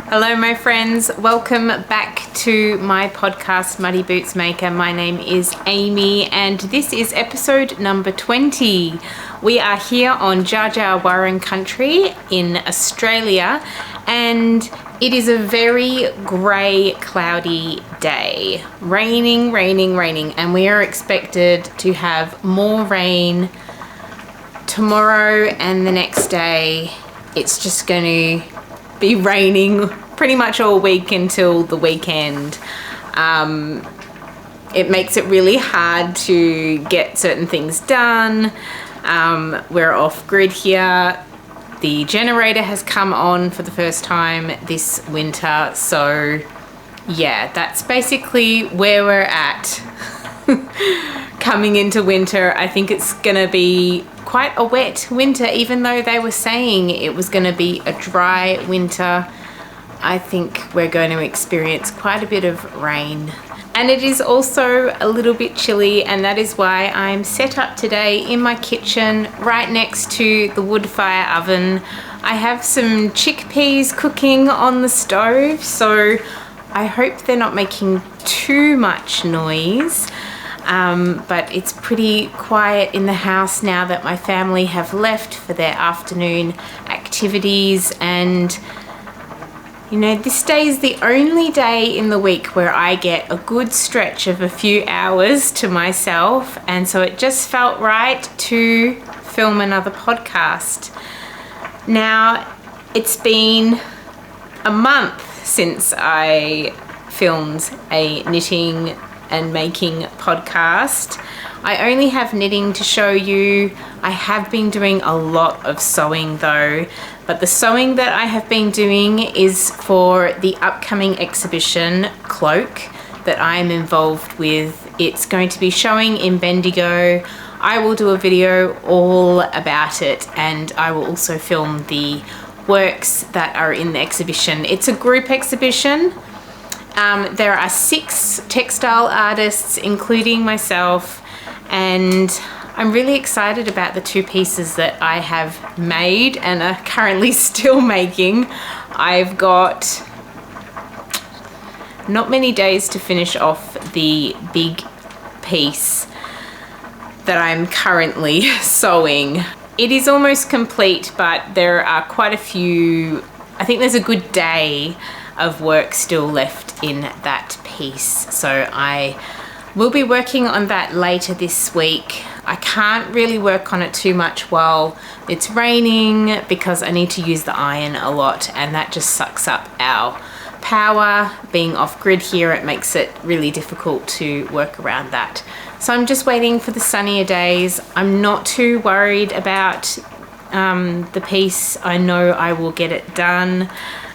Hello my friends, welcome back to my podcast Muddy Boots Maker. My name is Amy and this is episode number 20. We are here on Dja Dja Wurrung country in Australia and it is a very grey, cloudy day. Raining, and we are expected to have more rain tomorrow and the next day. It's just going to be raining pretty much all week until the weekend. It makes it really hard to get certain things done. We're off grid here. The generator has come on for the first time this winter, so yeah, that's basically where we're at. Coming into winter, I think it's gonna be quite a wet winter, even though they were saying it was going to be a dry winter. I think we're going to experience quite a bit of rain. And it is also a little bit chilly, and that is why I'm set up today in my kitchen right next to the wood fire oven. I have some chickpeas cooking on the stove, so I hope they're not making too much noise. But it's pretty quiet in the house now that my family have left for their afternoon activities, and you know, this day is the only day in the week where I get a good stretch of a few hours to myself, and so it just felt right to film another podcast. Now, it's been a month since I filmed a knitting and making podcast. I only have knitting to show you. I have been doing a lot of sewing though, but the sewing that I have been doing is for the upcoming exhibition Cloak that I am involved with. It's going to be showing in Bendigo. I will do a video all about it, and I will also film the works that are in the exhibition. It's a group exhibition. There are 6 textile artists, including myself, and I'm really excited about the 2 pieces that I have made and are currently still making. I've got not many days to finish off the big piece that I'm currently sewing. It is almost complete, but there are quite a few, I think there's a good day of work still left in that piece, so I will be working on that later this week. I can't really work on it too much while it's raining because I need to use the iron a lot, and that just sucks up our power. Being off grid here, it makes it really difficult to work around that. So I'm just waiting for the sunnier days. I'm not too worried about the piece. I know I will get it done.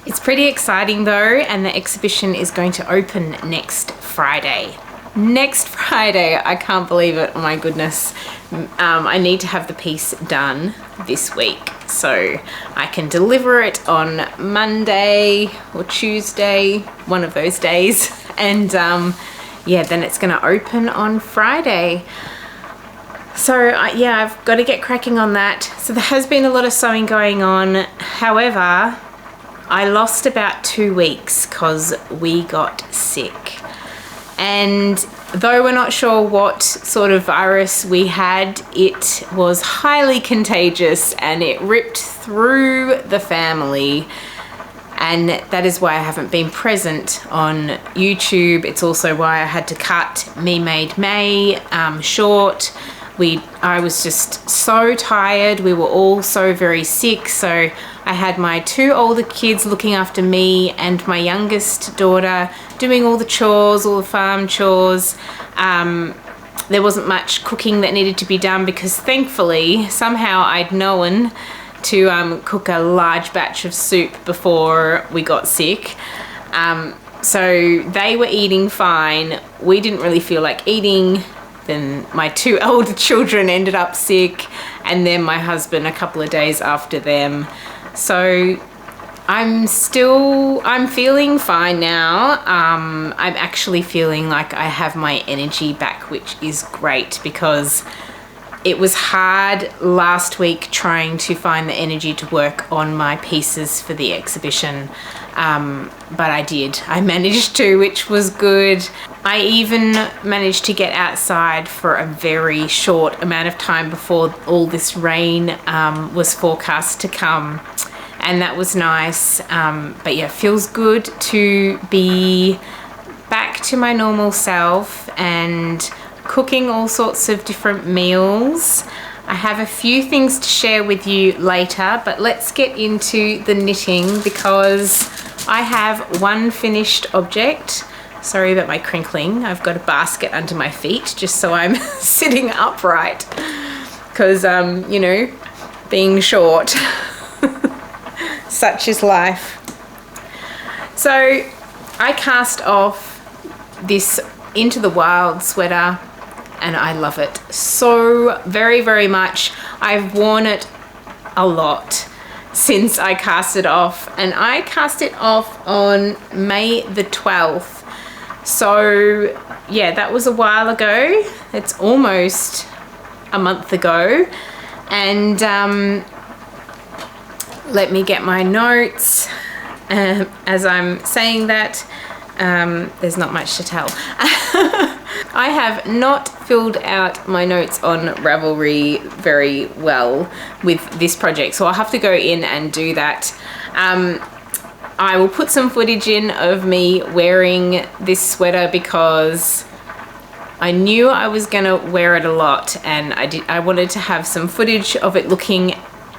It's pretty exciting though, and the exhibition is going to open next Friday. Next Friday, I can't believe it, oh my goodness. I need to have the piece done this week so I can deliver it on Monday or Tuesday, one of those days. And yeah, then it's gonna open on Friday. So yeah, I've got to get cracking on that. So there has been a lot of sewing going on. However, I lost about 2 weeks because we got sick. And though we're not sure what sort of virus we had, it was highly contagious and it ripped through the family. And that is why I haven't been present on YouTube. It's also why I had to cut Me Made May short. I was just so tired. We were all so very sick. So I had my 2 older kids looking after me and my youngest daughter doing all the chores, all the farm chores. There wasn't much cooking that needed to be done because thankfully somehow I'd known to cook a large batch of soup before we got sick. So they were eating fine. We didn't really feel like eating then my 2 older children ended up sick, and then my husband a couple of days after them. So I'm feeling fine now. I'm actually feeling like I have my energy back, which is great, because it was hard last week trying to find the energy to work on my pieces for the exhibition. But I did. I managed to, which was good. I even managed to get outside for a very short amount of time before all this rain was forecast to come. And that was nice. But yeah, it feels good to be back to my normal self and cooking all sorts of different meals. I have a few things to share with you later, but let's get into the knitting, because I have one finished object. Sorry about my crinkling. I've got a basket under my feet just so I'm sitting upright, because you know, being short. Such is life. So I cast off this Into the Wild sweater, and I love it so very, very much. I've worn it a lot since I cast it off, and I cast it off on May the 12th. So yeah, that was a while ago. It's almost a month ago. And let me get my notes. As I'm saying that, there's not much to tell. I have not filled out my notes on Ravelry very well with this project, so I'll have to go in and do that. I will put some footage in of me wearing this sweater, because I knew I was gonna wear it a lot, and I wanted to have some footage of it looking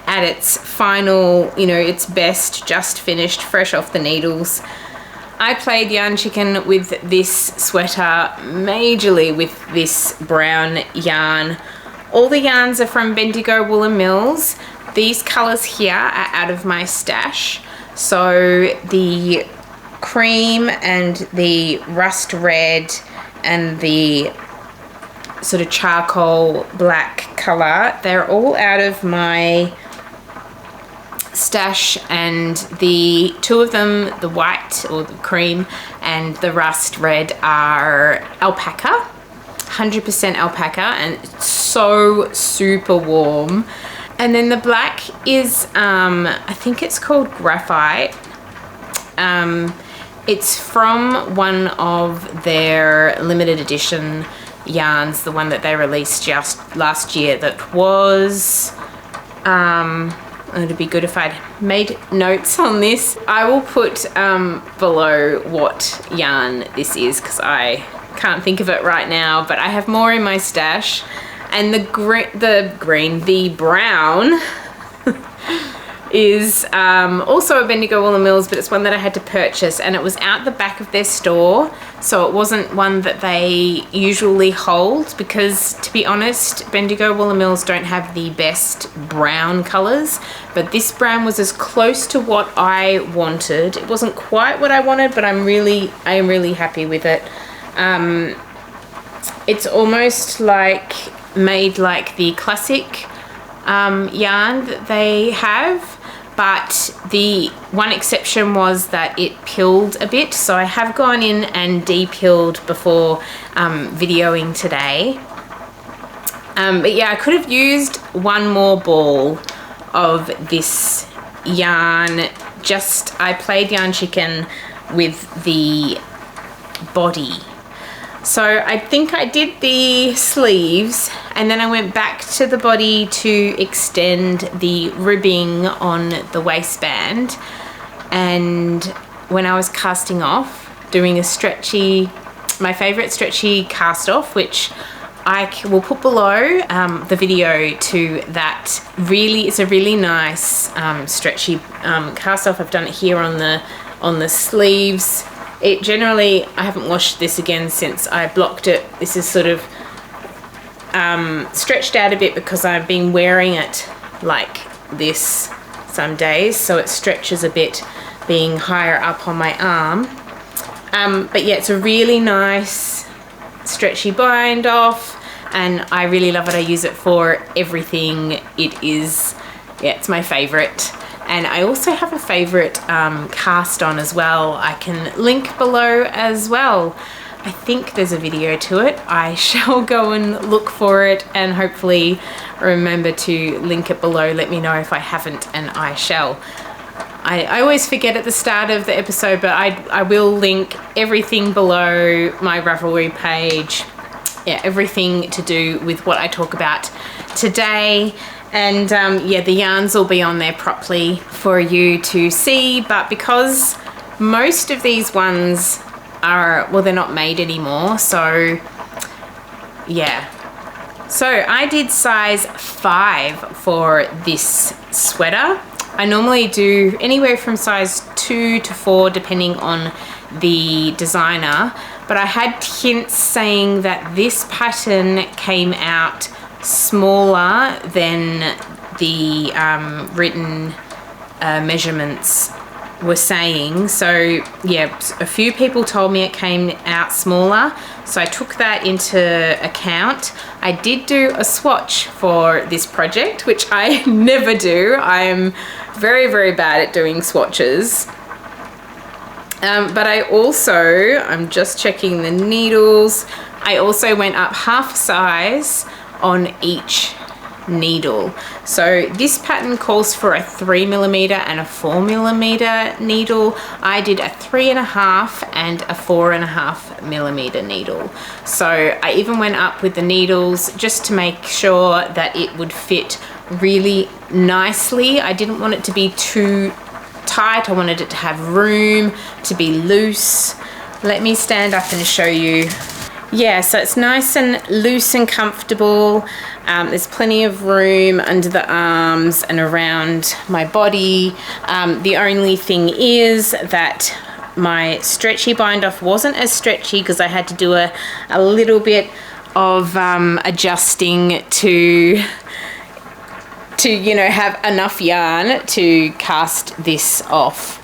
at its final, you know, its best, just finished, fresh off the needles. I played Yarn Chicken with this sweater majorly with this brown yarn. All the yarns are from Bendigo Wool and Mills. These colours here are out of my stash. So the cream and the rust red and the sort of charcoal black colour, they're all out of my stash, and the 2 of them, the white or the cream and the rust red, are alpaca, 100% alpaca, and it's so super warm. And then the black is I think it's called graphite. It's from one of their limited edition yarns, the one that they released just last year, that was it'd be good if I'd made notes on this. I will put below what yarn this is, because I can't think of it right now, but I have more in my stash. And the brown is also a Bendigo Wool and Mills, but it's one that I had to purchase, and it was out the back of their store, so it wasn't one that they usually hold, because to be honest, Bendigo Wool and Mills don't have the best brown colours, but this brown was as close to what I wanted. It wasn't quite what I wanted, but I am really happy with it. It's almost like made like the classic yarn that they have, but the one exception was that it pilled a bit, so I have gone in and de-pilled before videoing today. But yeah, I could have used one more ball of this yarn. I played Yarn Chicken with the body. So I think I did the sleeves, and then I went back to the body to extend the ribbing on the waistband. And when I was casting off, doing a stretchy, my favorite stretchy cast off, which I will put below the video to that. Really, it's a really nice stretchy cast off. I've done it here on the sleeves. It generally, I haven't washed this again since I blocked it. This is sort of stretched out a bit because I've been wearing it like this some days, so it stretches a bit being higher up on my arm. But yeah, it's a really nice stretchy bind off. and I really love it. I use it for everything. It's my favorite. And I also have a favorite cast on as well. I can link below as well. I think there's a video to it. I shall go and look for it and hopefully remember to link it below. Let me know if I haven't, and I shall. I always forget at the start of the episode, but I will link everything below, my Ravelry page. Yeah, everything to do with what I talk about today. And yeah, the yarns will be on there properly for you to see. But because most of these ones are, well, they're not made anymore, so yeah. So I did size 5 for this sweater. I normally do anywhere from size 2 to 4 depending on the designer, but I had hints saying that this pattern came out smaller than the written measurements were saying. So yeah, a few people told me it came out smaller, so I took that into account. I did do a swatch for this project, which I never do. I am very, very bad at doing swatches. But I'm just checking the needles. I also went up half a size on each needle. So this pattern calls for a 3mm and a 4mm needle. I did a 3.5 and a 4.5mm needle. So I even went up with the needles just to make sure that it would fit really nicely. I didn't want it to be too tight. I wanted it to have room to be loose. Let me stand up and show you. Yeah, so it's nice and loose and comfortable. There's plenty of room under the arms and around my body. The only thing is that my stretchy bind off wasn't as stretchy because I had to do a little bit of adjusting to have enough yarn to cast this off.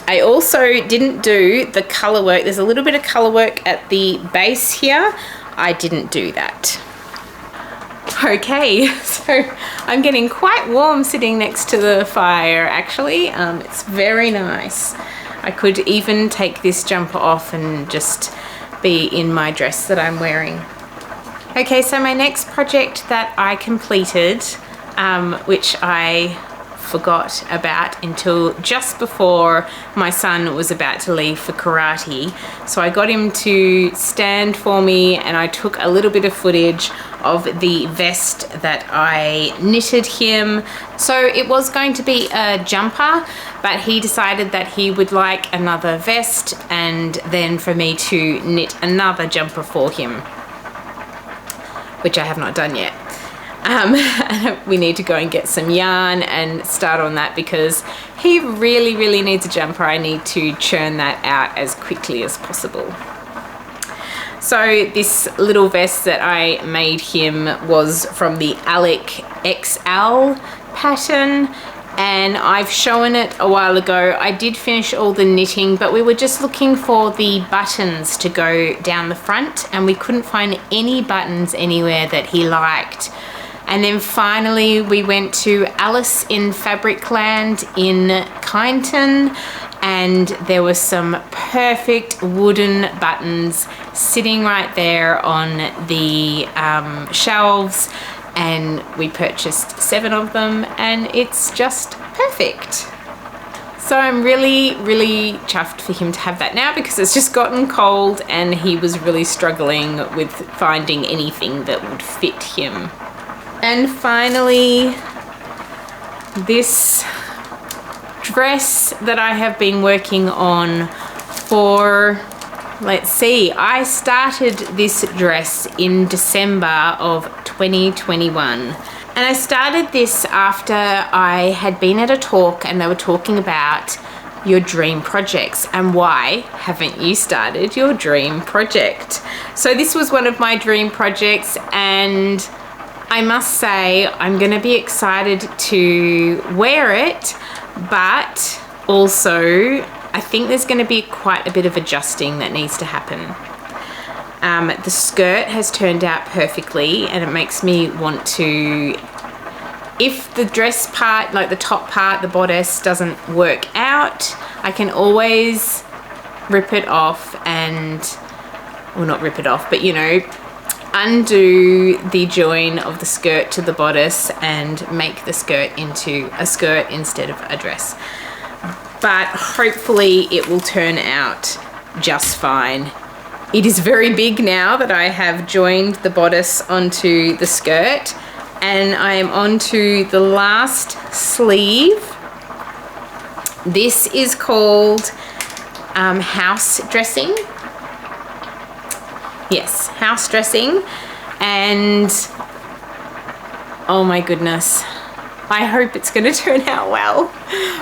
I also didn't do the colour work. There's a little bit of colour work at the base here. I didn't do that. Okay, so I'm getting quite warm sitting next to the fire actually. It's very nice. I could even take this jumper off and just be in my dress that I'm wearing. Okay, so my next project that I completed, which I forgot about until just before my son was about to leave for karate. So I got him to stand for me and I took a little bit of footage of the vest that I knitted him. So it was going to be a jumper, but he decided that he would like another vest and then for me to knit another jumper for him, which I have not done yet. We need to go and get some yarn and start on that because he really, really needs a jumper. I need to churn that out as quickly as possible. So this little vest that I made him was from the Alec XL pattern, and I've shown it a while ago. I did finish all the knitting, but we were just looking for the buttons to go down the front and we couldn't find any buttons anywhere that he liked. And then finally we went to Alice in Fabricland in Kyneton, and there were some perfect wooden buttons sitting right there on the shelves, and we purchased 7 of them and it's just perfect. So I'm really, really chuffed for him to have that now because it's just gotten cold and he was really struggling with finding anything that would fit him. And finally, this dress that I have been working on for, let's see, I started this dress in December of 2021. And I started this after I had been at a talk and they were talking about your dream projects and why haven't you started your dream project. So this was one of my dream projects, and I must say I'm going to be excited to wear it, but also I think there's going to be quite a bit of adjusting that needs to happen. The skirt has turned out perfectly, and it makes me want to, if the dress part, like the top part, the bodice doesn't work out, I can always rip it off and, well, not rip it off, but you know, undo the join of the skirt to the bodice and make the skirt into a skirt instead of a dress. But hopefully it will turn out just fine. It is very big now that I have joined the bodice onto the skirt, and I am onto the last sleeve. This is called house dressing. Yes, house dressing. And oh my goodness, I hope it's going to turn out well.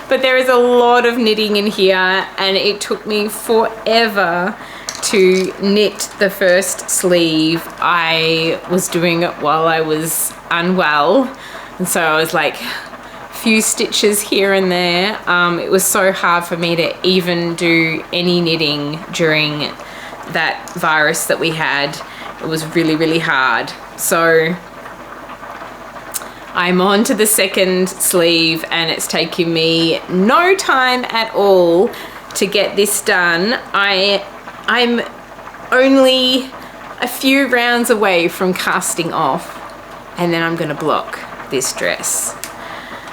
But there is a lot of knitting in here, and it took me forever to knit the first sleeve. I was doing it while I was unwell, and so I was like a few stitches here and there. It was so hard for me to even do any knitting during that virus that we had. It was really, really hard. So I'm on to the second sleeve, and it's taken me no time at all to get this done. I'm only a few rounds away from casting off, and then I'm gonna block this dress.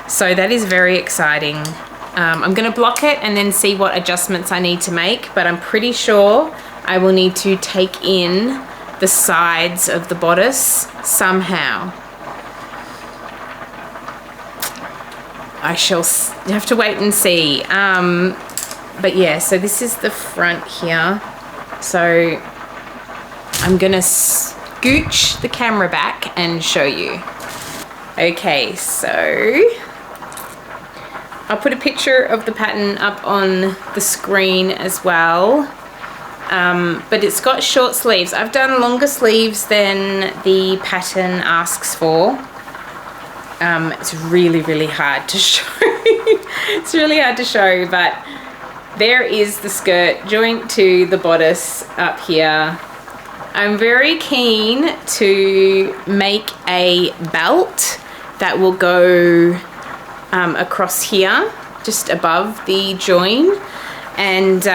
So that is very exciting. I'm gonna block it and then see what adjustments I need to make, but I'm pretty sure I will need to take in the sides of the bodice somehow. I shall have to wait and see. But yeah, so this is the front here. So I'm gonna scooch the camera back and show you. Okay, so I'll put a picture of the pattern up on the screen as well. But it's got short sleeves. I've done longer sleeves than the pattern asks for. It's really, really hard to show. It's really hard to show, but there is the skirt joint to the bodice up here. I'm very keen to make a belt that will go across here, just above the join, and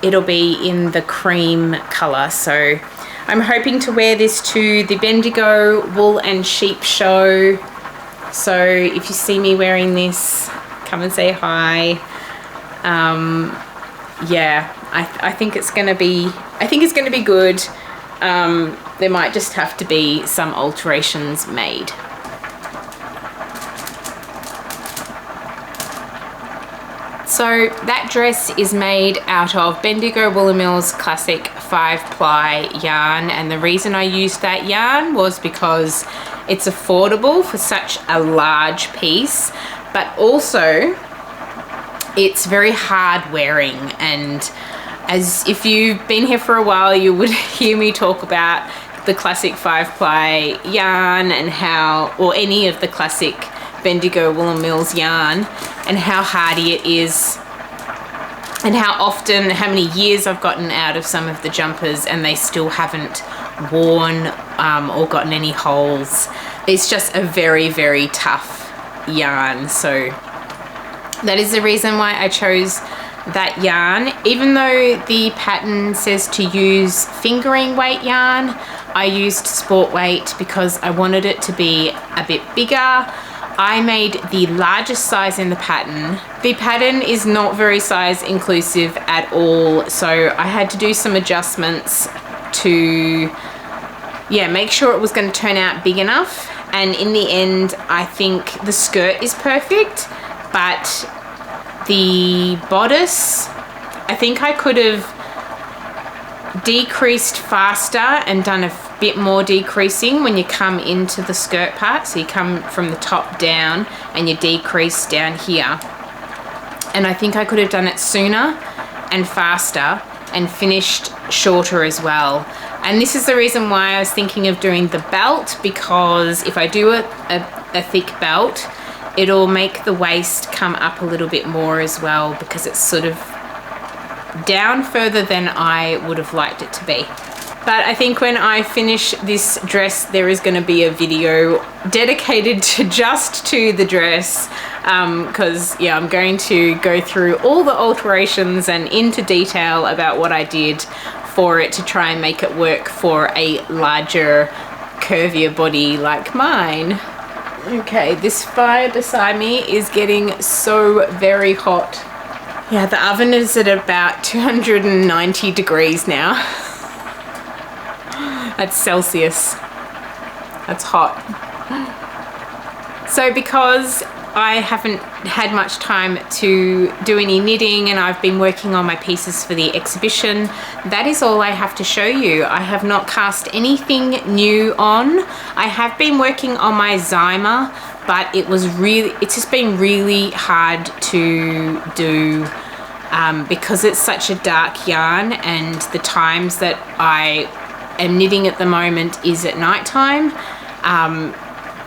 it'll be in the cream color. So I'm hoping to wear this to the Bendigo Wool and Sheep show. So if you see me wearing this, come and say hi. Yeah, I think it's gonna be, good. There might just have to be some alterations made. So that dress is made out of Bendigo Wool and Mill's classic 5-ply yarn, and the reason I used that yarn was because it's affordable for such a large piece, but also it's very hard wearing. And as if you've been here for a while, you would hear me talk about the classic 5-ply yarn and how, or any of the classic Bendigo Wool and Mill's yarn, and how hardy it is, and how many years I've gotten out of some of the jumpers and they still haven't worn or gotten any holes. It's just a very, very tough yarn. So that is the reason why I chose that yarn. Even though the pattern says to use fingering weight yarn, I used sport weight because I wanted it to be a bit bigger. I made the largest size in the pattern. The pattern is not very size inclusive at all, so I had to do some adjustments to, yeah, make sure it was going to turn out big enough. And in the end, I think the skirt is perfect, but the bodice, I think I could have decreased faster and done a bit more decreasing when you come into the skirt part. So you come from the top down and you decrease down here. And I think I could have done it sooner and faster and finished shorter as well. And this is the reason why I was thinking of doing the belt, because if I do a thick belt, it'll make the waist come up a little bit more as well, because it's sort of down further than I would have liked it to be. But I think when I finish this dress, there is going to be a video dedicated just to the dress, because yeah, I'm going to go through all the alterations and into detail about what I did for it to try and make it work for a larger, curvier body like mine. Okay, this fire beside me is getting so very hot. Yeah, the oven is at about 290 degrees now. That's Celsius. That's hot. So because I haven't had much time to do any knitting and I've been working on my pieces for the exhibition, that is all I have to show you. I have not cast anything new on. I have been working on my Zymer, but it's just been really hard to do because it's such a dark yarn, and the times that I am knitting at the moment is at nighttime.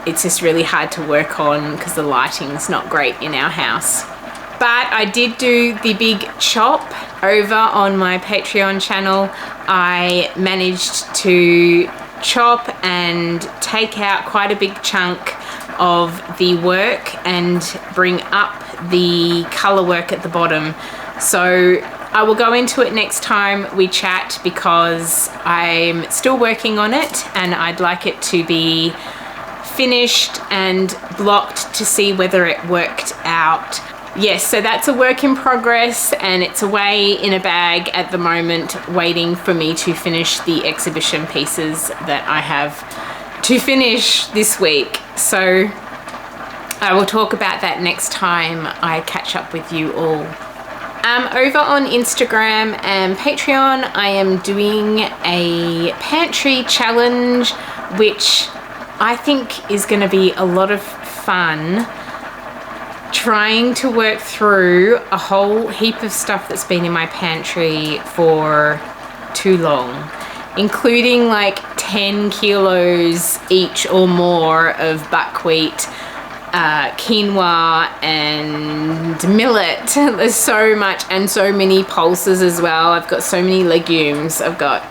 It's just really hard to work on because the lighting's not great in our house. But I did do the big chop over on my Patreon channel. I managed to chop and take out quite a big chunk of the work and bring up the color work at the bottom. So I will go into it next time we chat because I'm still working on it and I'd like it to be finished and blocked to see whether it worked out. Yes, so that's a work in progress and it's away in a bag at the moment waiting for me to finish the exhibition pieces that I have to finish this week. So I will talk about that next time I catch up with you all. Over on Instagram and Patreon, I am doing a pantry challenge, which I think is going to be a lot of fun, trying to work through a whole heap of stuff that's been in my pantry for too long, including like 10 kilos each or more of buckwheat, quinoa and millet. There's so much, and so many pulses as well. I've got so many legumes. I've got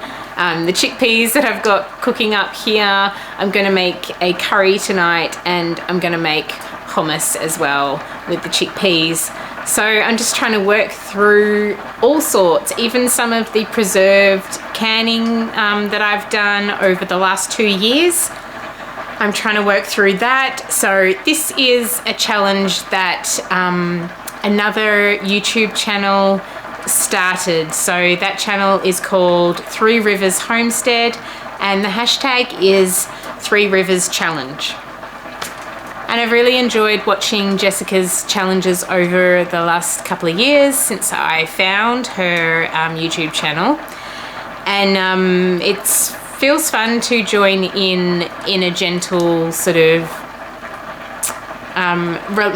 the chickpeas that I've got cooking up here. I'm going to make a curry tonight and I'm going to make hummus as well with the chickpeas. So I'm just trying to work through all sorts, even some of the preserved canning that I've done over the last 2 years. I'm trying to work through that. So this is a challenge that another YouTube channel started. So that channel is called 3 Rivers Homestead and the hashtag is 3 Rivers Challenge. And I've really enjoyed watching Jessica's challenges over the last couple of years since I found her YouTube channel. And it feels fun to join in a gentle sort of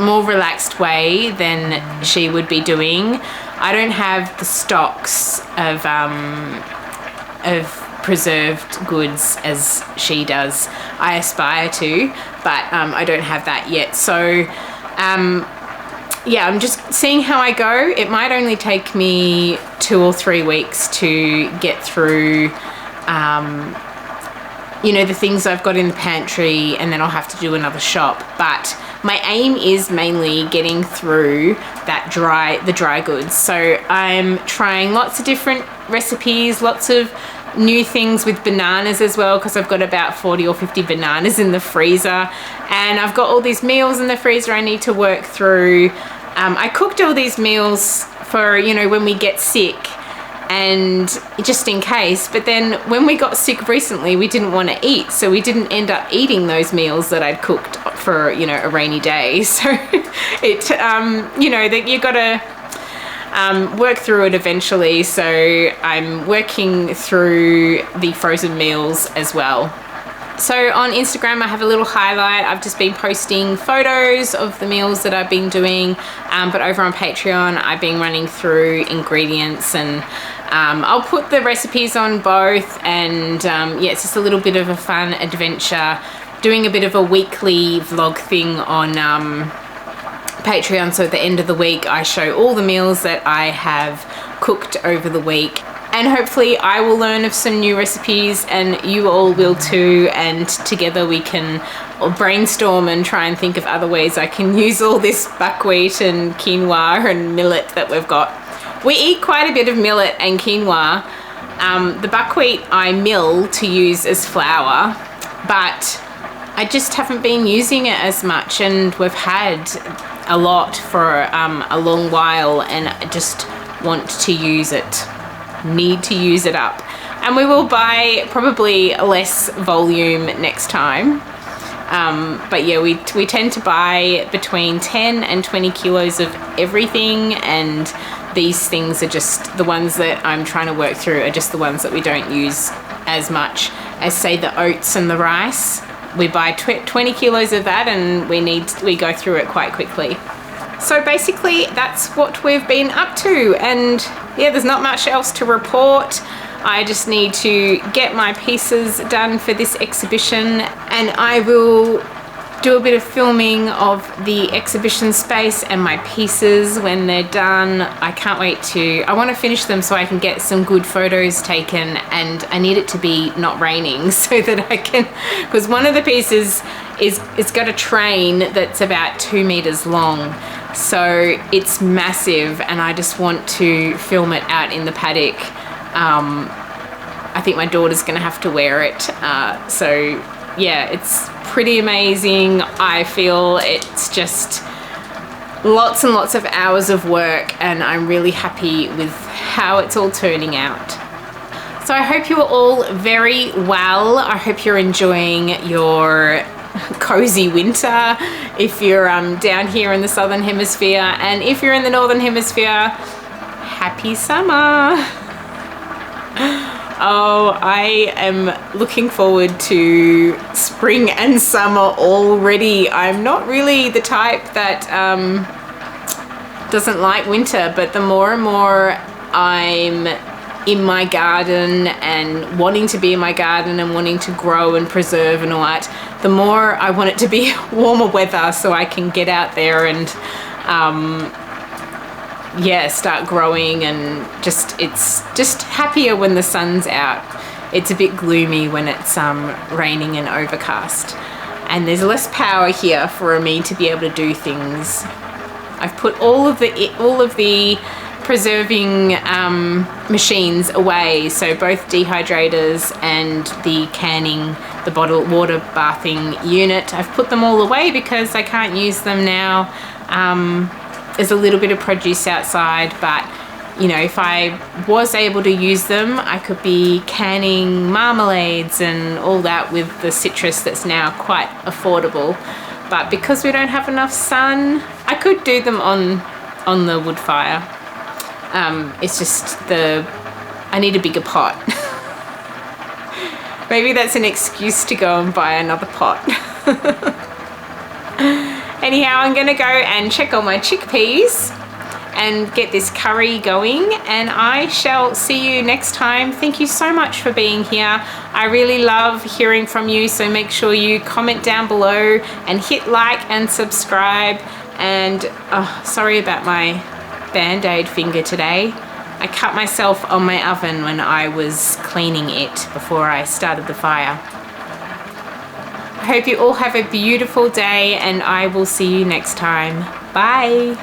more relaxed way than she would be doing. I don't have the stocks of preserved goods as she does. I aspire to, but I don't have that yet. So yeah, I'm just seeing how I go. It might only take me 2 or 3 weeks to get through you know, the things I've got in the pantry, and then I'll have to do another shop. But my aim is mainly getting through the dry goods. So I'm trying lots of different recipes, lots of new things with bananas as well, because I've got about 40 or 50 bananas in the freezer, and I've got all these meals in the freezer I need to work through. I cooked all these meals for, you know, when we get sick, and just in case, but then when we got sick recently we didn't want to eat, so we didn't end up eating those meals that I'd cooked for, you know, a rainy day. So it you know, that you gotta work through it eventually. So I'm working through the frozen meals as well. So on Instagram I have a little highlight. I've just been posting photos of the meals that I've been doing, but over on Patreon I've been running through ingredients, and I'll put the recipes on both, and yeah, it's just a little bit of a fun adventure, doing a bit of a weekly vlog thing on Patreon. So at the end of the week I show all the meals that I have cooked over the week. And hopefully I will learn of some new recipes and you all will too, and together we can brainstorm and try and think of other ways I can use all this buckwheat and quinoa and millet that we've got. We eat quite a bit of millet and quinoa. The buckwheat I mill to use as flour, but I just haven't been using it as much, and we've had a lot for a long while, and I just want to use it, need to use it up. And we will buy probably less volume next time. But yeah, we tend to buy between 10 and 20 kilos of everything, and these things are just the ones that I'm trying to work through, are just the ones that we don't use as much as, say, the oats and the rice. We buy 20 kilos of that and we go through it quite quickly. So basically that's what we've been up to, and yeah, there's not much else to report. I just need to get my pieces done for this exhibition, and I will do a bit of filming of the exhibition space and my pieces when they're done. I can't wait I want to finish them so I can get some good photos taken, and I need it to be not raining so that I can, because one of the pieces it's got a train that's about 2 meters long, so it's massive, and I just want to film it out in the paddock. I think my daughter's gonna have to wear it, so yeah, it's pretty amazing. I feel it's just lots and lots of hours of work, and I'm really happy with how it's all turning out. So I hope you are all very well. I hope you're enjoying your cozy winter if you're down here in the southern hemisphere, and if you're in the northern hemisphere, happy summer. Oh, I am looking forward to spring and summer already. I'm not really the type that doesn't like winter, but the more and more I'm in my garden and wanting to be in my garden and wanting to grow and preserve and all that, the more I want it to be warmer weather so I can get out there and yeah, start growing, and it's just happier when the sun's out. It's a bit gloomy when it's raining and overcast, and there's less power here for me to be able to do things. I've put all of the preserving machines away, so both dehydrators and the canning, the bottled water bathing unit, I've put them all away because I can't use them now. There's a little bit of produce outside, but you know, if I was able to use them, I could be canning marmalades and all that with the citrus that's now quite affordable. But because we don't have enough sun, I could do them on the wood fire. It's just I need a bigger pot. Maybe that's an excuse to go and buy another pot. Anyhow, I'm gonna go and check on my chickpeas and get this curry going, and I shall see you next time. Thank you so much for being here. I really love hearing from you, so make sure you comment down below and hit like and subscribe. And sorry about my band-aid finger today. I cut myself on my oven when I was cleaning it before I started the fire. I hope you all have a beautiful day, and I will see you next time. Bye.